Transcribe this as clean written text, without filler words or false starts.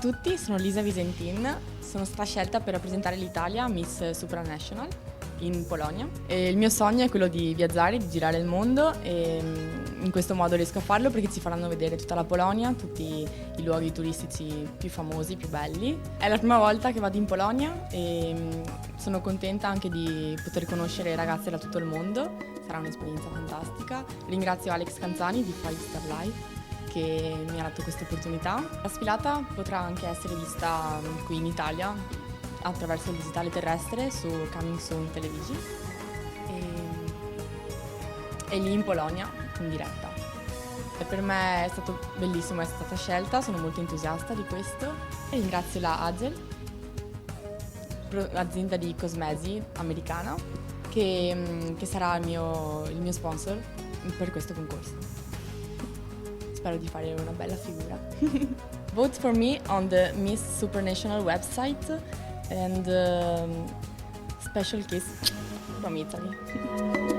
tutti, sono Lisa Visentin, sono stata scelta per rappresentare l'Italia a Miss Supranational in Polonia e il mio sogno è quello di viaggiare, di girare il mondo e in questo modo riesco a farlo perché ci faranno vedere tutta la Polonia, tutti i luoghi turistici più famosi, più belli. È la prima volta che vado in Polonia e sono contenta anche di poter conoscere ragazze da tutto il mondo, sarà un'esperienza fantastica. Ringrazio Alex Canzani di Five Star Life che mi ha dato questa opportunità. La sfilata potrà anche essere vista qui in Italia attraverso il digitale terrestre su Coming Soon Television e lì in Polonia in diretta. E per me è stato bellissimo essere stata scelta, sono molto entusiasta di questo e ringrazio la Agel, azienda di cosmesi americana, che sarà il mio sponsor per questo concorso. Spero di fare una bella figura. Vote for me on the Miss Supranational website and special kiss from Italy.